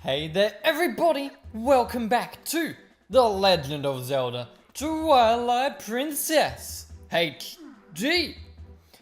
Hey there everybody, welcome back to The Legend of Zelda Twilight Princess HD.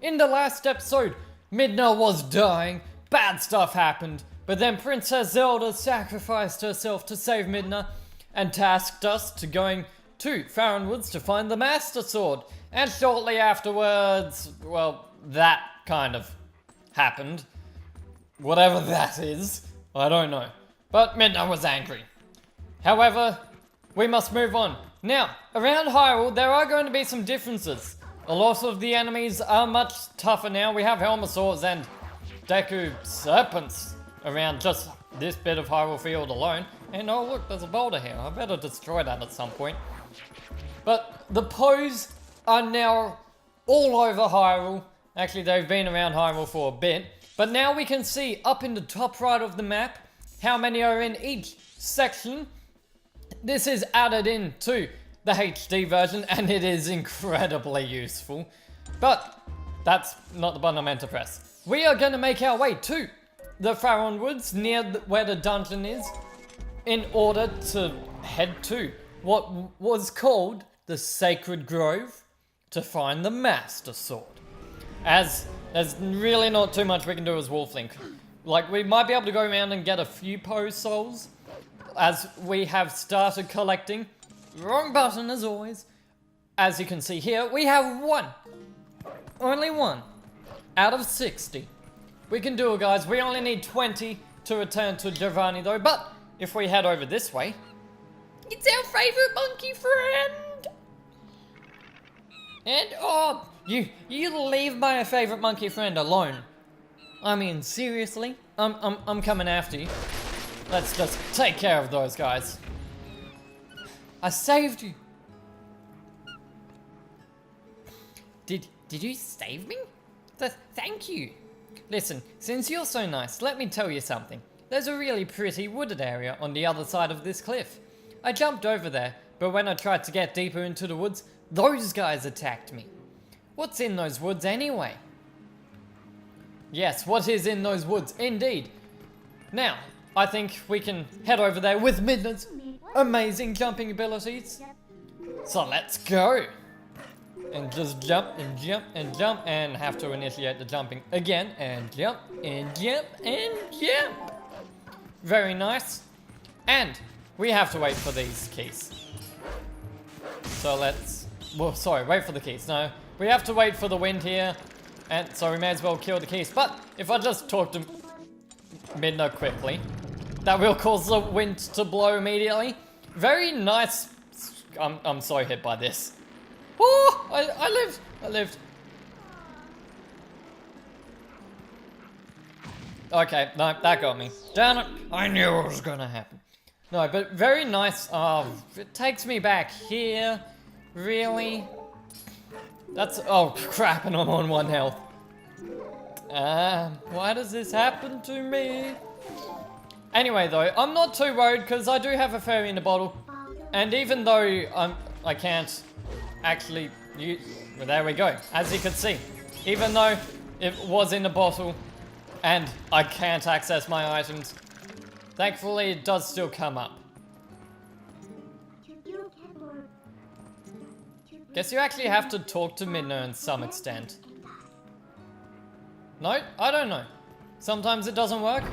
In the last episode, Midna was dying, bad stuff happened, but then Princess Zelda sacrificed herself to save Midna and tasked us to going to Faron Woods to find the Master Sword. And shortly afterwards, well, that kind of happened. Whatever that is, I don't know. But Midna was angry. However, we must move on. Now, around Hyrule, there are going to be some differences. A lot of the enemies are much tougher now. We have Helmosaurs and Deku Serpents around just this bit of Hyrule Field alone. And oh look, there's a boulder here. I better destroy that at some point. But the Poes are now all over Hyrule. Actually, they've been around Hyrule for a bit. But now we can see up in the top right of the map how many are in each section. This is added in to the HD version and it is incredibly useful. But that's not the button I meant to press. We are going to make our way to the Faron Woods near where the dungeon is in order to head to what was called the Sacred Grove to find the Master Sword. As there's really not too much we can do as Wolflink. Like, we might be able to go around and get a few Poe souls, as we have started collecting. Wrong button as always. As you can see here, we have one. Only one. Out of 60. We can do it, guys. We only need 20 to return to Giovanni, though. But if we head over this way, it's our favorite monkey friend. And, oh, you leave my favorite monkey friend alone. I mean, seriously? I'm coming after you. Let's just take care of those guys. I saved you. Did you save me? Thank you. Listen, since you're so nice, let me tell you something. There's a really pretty wooded area on the other side of this cliff. I jumped over there, but when I tried to get deeper into the woods, those guys attacked me. What's in those woods anyway? Yes, what is in those woods, indeed. Now, I think we can head over there with Midna's amazing jumping abilities. So let's go. And just jump and jump and jump and have to initiate the jumping again and jump and jump and jump. Very nice. And we have to wait for these keys. So let's, well, sorry, wait for the keys. No, we have to wait for the wind here. And so we may as well kill the keys. But if I just talk to Midna quickly, that will cause the wind to blow immediately. Very nice. I'm so hit by this. Oh, I lived. Okay, no, that got me. Damn it, I knew it was gonna happen. No, but very nice. It takes me back here. Really? That's, oh crap, and I'm on 1 health. Why does this happen to me? Anyway though, I'm not too worried because I do have a fairy in the bottle. And even though I can't actually use, well, there we go, as you can see. Even though it was in the bottle and I can't access my items, thankfully it does still come up. Guess you actually have to talk to Midna in some extent. No? I don't know. Sometimes it doesn't work.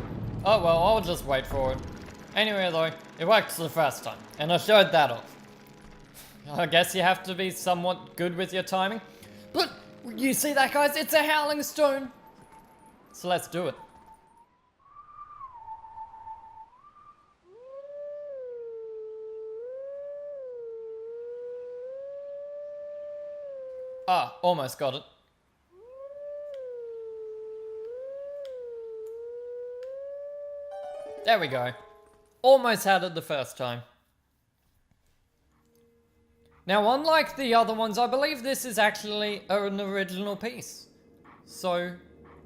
Oh well, I'll just wait for it. Anyway though, it worked the first time, and I showed that off. I guess you have to be somewhat good with your timing. But, you see that guys? It's a Howling Stone! So let's do it. Ah, almost got it. There we go. Almost had it the first time. Now, unlike the other ones, I believe this is actually an original piece. So,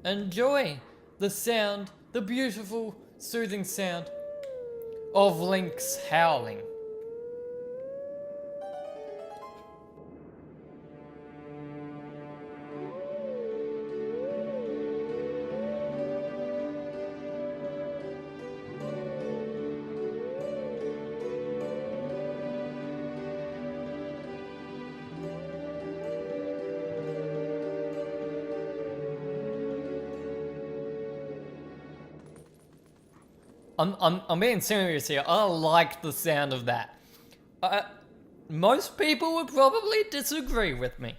enjoy the sound, the beautiful, soothing sound of Link's howling. I'm being serious here. I like the sound of that. Most people would probably disagree with me,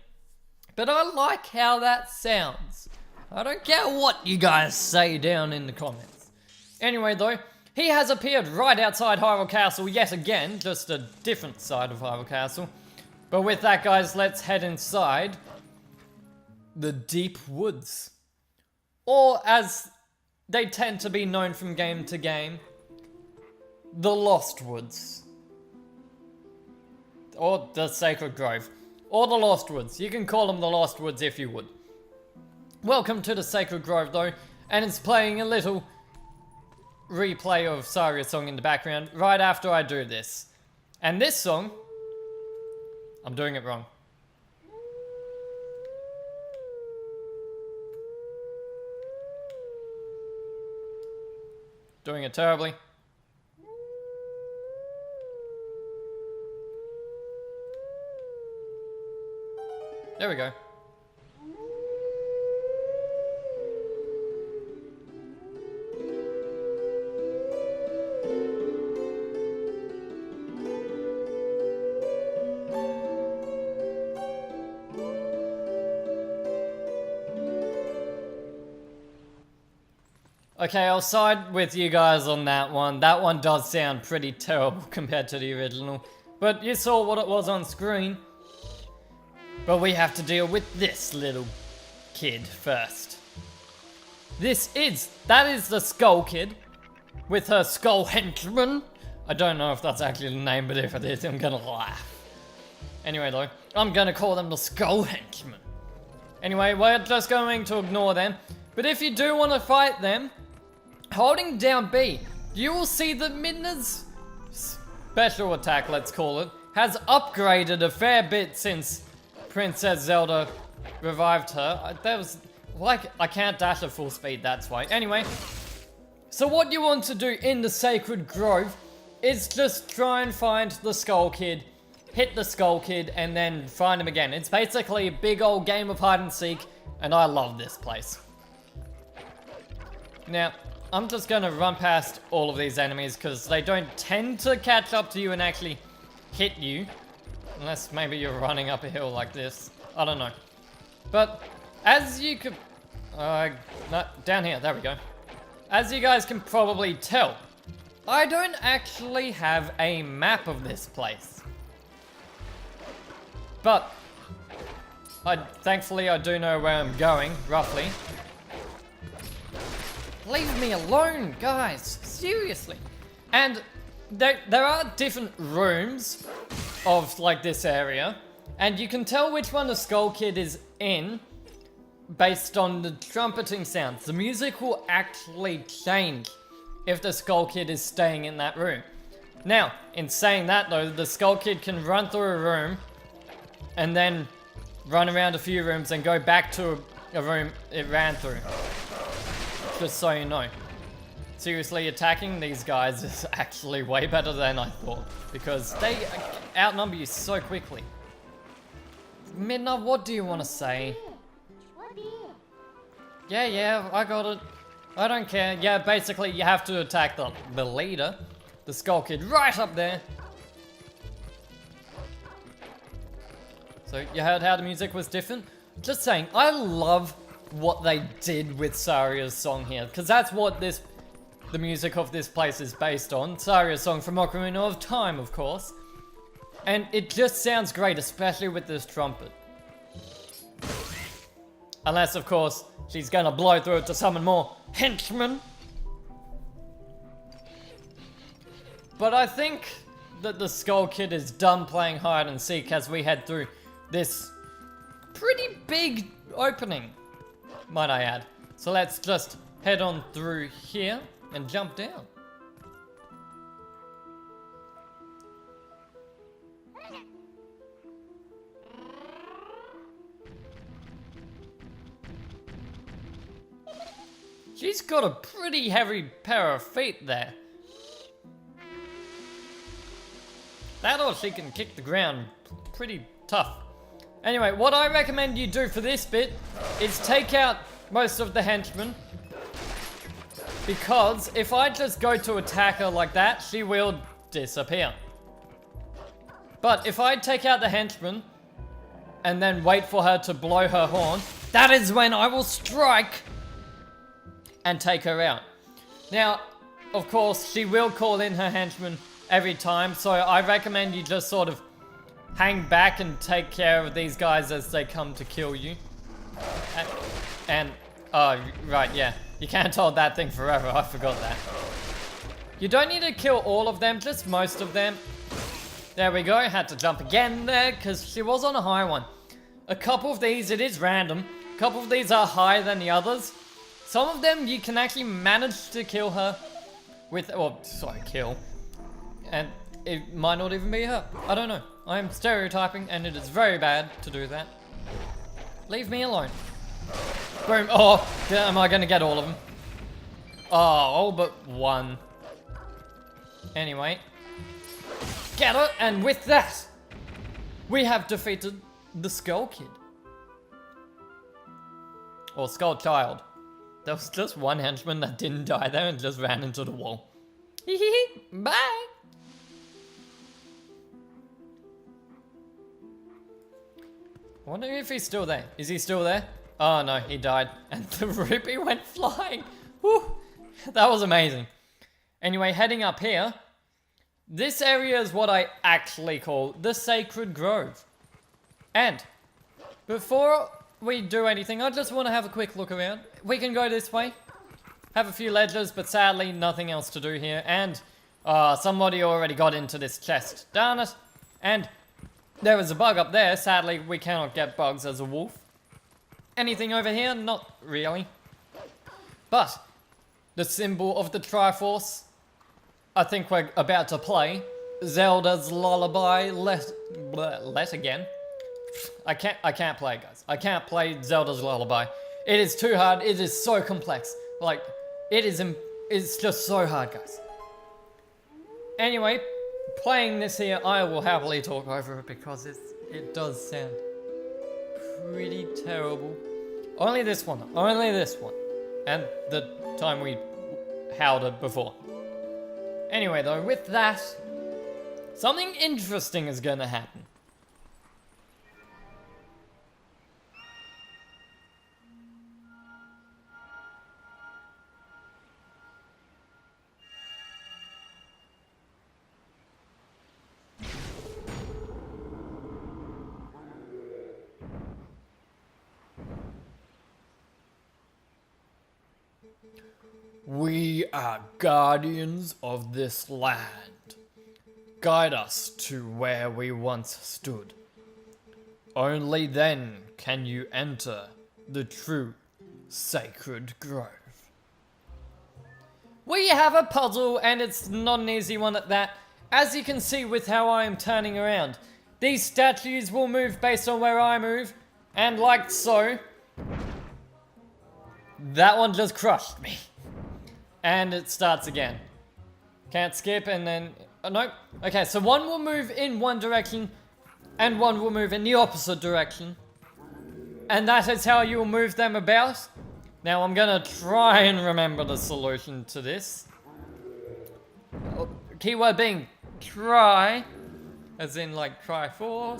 but I like how that sounds. I don't care what you guys say down in the comments. Anyway though, he has appeared right outside Hyrule Castle yet again, just a different side of Hyrule Castle. But with that guys, let's head inside the Deep Woods. Or as they tend to be known from game to game, the Lost Woods. Or the Sacred Grove. Or the Lost Woods. You can call them the Lost Woods if you would. Welcome to the Sacred Grove though, and it's playing a little replay of Saria's song in the background right after I do this. And this song, I'm doing it wrong. Doing it terribly. There we go. Okay, I'll side with you guys on that one. That one does sound pretty terrible compared to the original. But you saw what it was on screen. But we have to deal with this little kid first. That is the Skull Kid with her Skull Henchman. I don't know if that's actually the name, but if it is, I'm gonna laugh. Anyway though, I'm gonna call them the Skull Henchmen. Anyway, we're just going to ignore them. But if you do want to fight them, holding down B, you will see that Midna's special attack, let's call it, has upgraded a fair bit since Princess Zelda revived her. That was like, I can't dash at full speed, that's why. Anyway, so what you want to do in the Sacred Grove is just try and find the Skull Kid, hit the Skull Kid, and then find him again. It's basically a big old game of hide and seek, and I love this place. Now, I'm just gonna run past all of these enemies because they don't tend to catch up to you and actually hit you. Unless maybe you're running up a hill like this. I don't know. But as you could... no, down here, there we go. As you guys can probably tell, I don't actually have a map of this place. But thankfully I do know where I'm going, roughly. Leave me alone, guys. Seriously. And there are different rooms of like this area, and you can tell which one the Skull Kid is in based on the trumpeting sounds. The music will actually change if the Skull Kid is staying in that room. Now, in saying that though, the Skull Kid can run through a room and then run around a few rooms and go back to a room it ran through. Just so you know. Seriously, attacking these guys is actually way better than I thought, because they outnumber you so quickly. Midna, what do you want to say? Yeah, I got it. I don't care. Yeah, basically you have to attack the leader, the Skull Kid, right up there. So you heard how the music was different? Just saying, I love what they did with Saria's song here, because that's what the music of this place is based on. Saria's song from Ocarina of Time, of course. And it just sounds great, especially with this trumpet. Unless, of course, she's gonna blow through it to summon more henchmen. But I think that the Skull Kid is done playing hide and seek as we head through this pretty big opening, might I add. So let's just head on through here and jump down. She's got a pretty heavy pair of feet there. That or she can kick the ground pretty tough. Anyway, what I recommend you do for this bit is take out most of the henchmen. Because if I just go to attack her like that, she will disappear. But if I take out the henchman and then wait for her to blow her horn, that is when I will strike and take her out. Now, of course, she will call in her henchman every time, so I recommend you just sort of hang back and take care of these guys as they come to kill you. Oh, right, yeah. You can't hold that thing forever, I forgot that. You don't need to kill all of them, just most of them. There we go, had to jump again there, because she was on a high one. A couple of these, it is random. A couple of these are higher than the others. Some of them you can actually manage to kill her with, or sorry, kill. And it might not even be her. I don't know. I am stereotyping and it is very bad to do that. Leave me alone. Boom. Oh, am I gonna get all of them? Oh, all but one. Anyway. Get her, and with that, we have defeated the Skull Kid. Or Skull Child. There was just one henchman that didn't die there and just ran into the wall. Hehehe, bye! I wonder if he's still there. Is he still there? Oh no, he died. And the rupee went flying. Whew, that was amazing. Anyway, heading up here. This area is what I actually call the Sacred Grove. And before we do anything, I just want to have a quick look around. We can go this way. Have a few ledgers, but sadly nothing else to do here. And somebody already got into this chest. Darn it. And there was a bug up there. Sadly, we cannot get bugs as a wolf. Anything over here? Not really. But the symbol of the Triforce, I think we're about to play Zelda's Lullaby. Let again. I can't play it, guys. I can't play Zelda's Lullaby. It is too hard. It is so complex. Like, it's just so hard, guys. Anyway, playing this here, I will happily talk over it because it does sound pretty terrible. Only this one. Only this one. And the time we howled it before. Anyway, though, with that, something interesting is gonna happen. We are guardians of this land. Guide us to where we once stood. Only then can you enter the true Sacred Grove. We have a puzzle, and it's not an easy one at that. As you can see with how I am turning around, these statues will move based on where I move, and like so. That one just crushed me. And it starts again. Can't skip and then... nope. Okay, so one will move in one direction and one will move in the opposite direction. And that is how you will move them about. Now I'm gonna try and remember the solution to this. Keyword being try. As in like try for.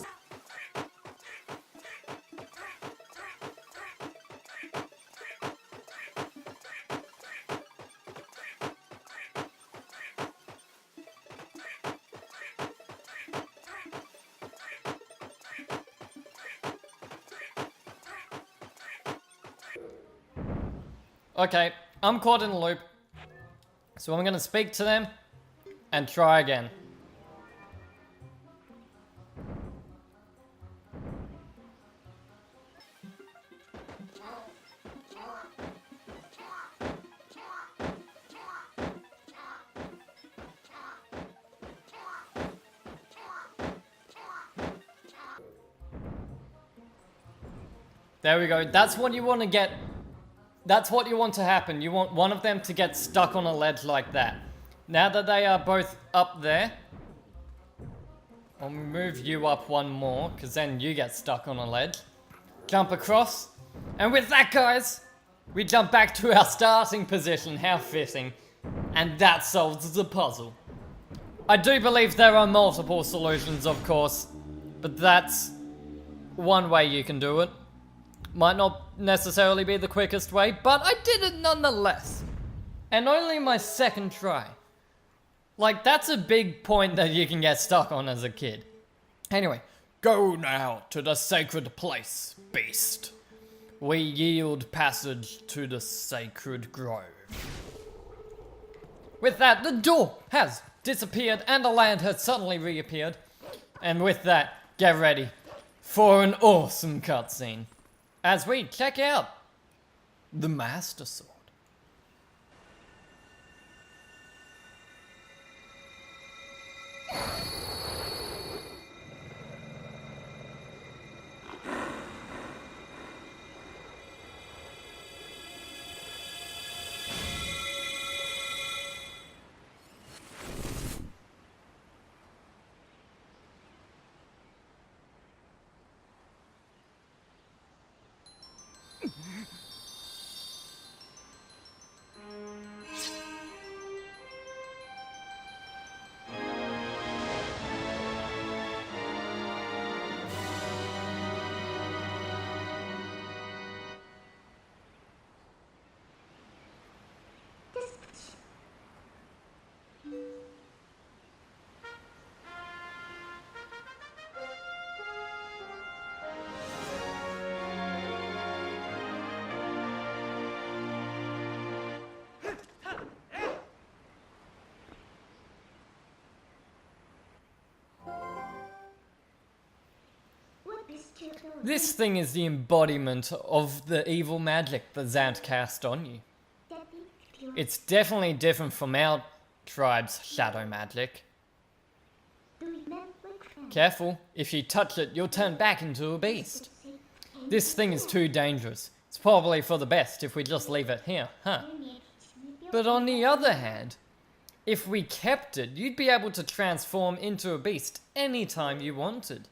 Okay, I'm caught in a loop. So I'm gonna speak to them and try again. There we go. That's what you want to get. That's what you want to happen. You want one of them to get stuck on a ledge like that. Now that they are both up there, I'll move you up one more, because then you get stuck on a ledge. Jump across. And with that, guys, we jump back to our starting position, how fitting. And that solves the puzzle. I do believe there are multiple solutions, of course, but that's one way you can do it. Might not necessarily be the quickest way, but I did it nonetheless. And only my second try. Like, that's a big point that you can get stuck on as a kid. Anyway, go now to the sacred place, beast. We yield passage to the sacred grove. With that, the door has disappeared and the land has suddenly reappeared. And with that, get ready for an awesome cutscene as we check out the Master Sword. This thing is the embodiment of the evil magic that Zant cast on you. It's definitely different from our tribe's shadow magic. Careful, if you touch it, you'll turn back into a beast. This thing is too dangerous. It's probably for the best if we just leave it here, huh? But on the other hand, if we kept it, you'd be able to transform into a beast anytime you wanted.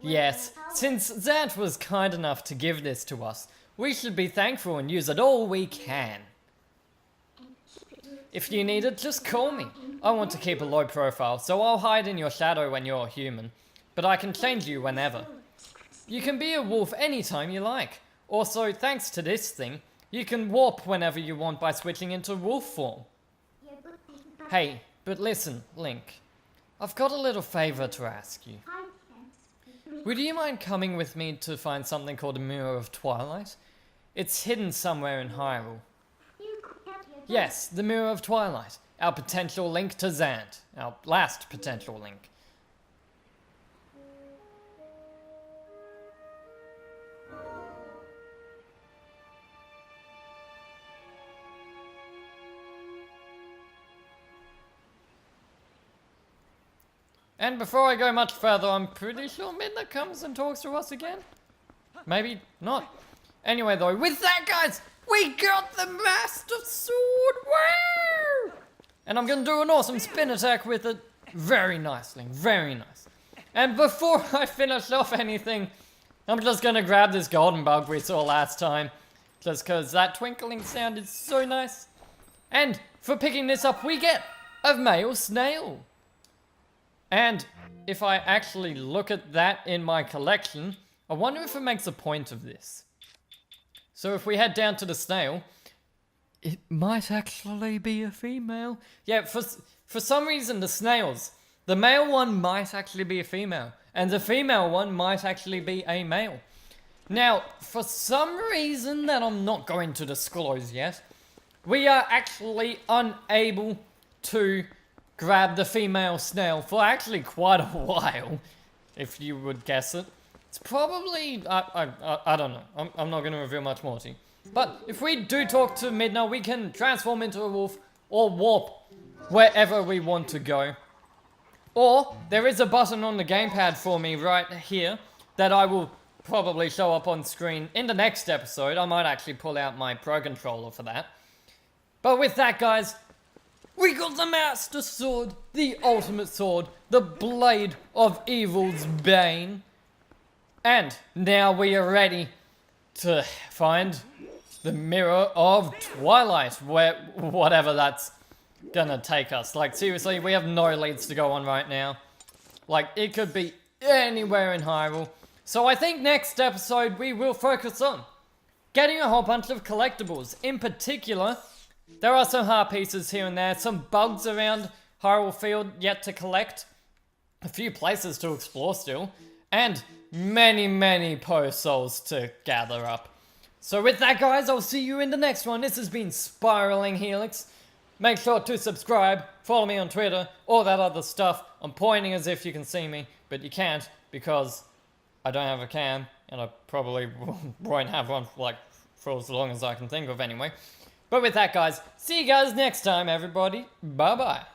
Yes, since Zant was kind enough to give this to us, we should be thankful and use it all we can. If you need it, just call me. I want to keep a low profile, so I'll hide in your shadow when you're human, but I can change you whenever. You can be a wolf anytime you like. Also, thanks to this thing, you can warp whenever you want by switching into wolf form. Hey, but listen, Link. I've got a little favor to ask you. Would you mind coming with me to find something called the Mirror of Twilight? It's hidden somewhere in Hyrule. Yes, the Mirror of Twilight. Our potential link to Zant. Our last potential link. And before I go much further, I'm pretty sure Midna comes and talks to us again. Maybe not. Anyway though, with that guys, we got the Master Sword! Woo! And I'm gonna do an awesome spin attack with it. Very nicely, very nice. And before I finish off anything, I'm just gonna grab this golden bug we saw last time. Just cause that twinkling sound is so nice. And for picking this up, we get a male snail. And if I actually look at that in my collection, I wonder if it makes a point of this. So if we head down to the snail, it might actually be a female. Yeah, for some reason the snails, the male one might actually be a female, and the female one might actually be a male. Now, for some reason that I'm not going to disclose yet, we are actually unable to grab the female snail for actually quite a while, if you would guess it. It's probably, I don't know, I'm not going to reveal much more to you. But if we do talk to Midna, we can transform into a wolf or warp wherever we want to go. Or, there is a button on the gamepad for me right here that I will probably show up on screen in the next episode. I might actually pull out my Pro Controller for that. But with that guys, we got the Master Sword, the ultimate sword, the blade of evil's bane. And now we are ready to find the Mirror of Twilight, whatever that's gonna take us. Like, seriously, we have no leads to go on right now. Like, it could be anywhere in Hyrule. So I think next episode we will focus on getting a whole bunch of collectibles. In particular, there are some heart pieces here and there, some bugs around Hyrule Field yet to collect, a few places to explore still, and many, many Post Souls to gather up. So with that, guys, I'll see you in the next one. This has been Spiraling Helix. Make sure to subscribe, follow me on Twitter, all that other stuff. I'm pointing as if you can see me, but you can't because I don't have a cam, and I probably won't have one for as long as I can think of anyway. But with that, guys, see you guys next time, everybody. Bye-bye.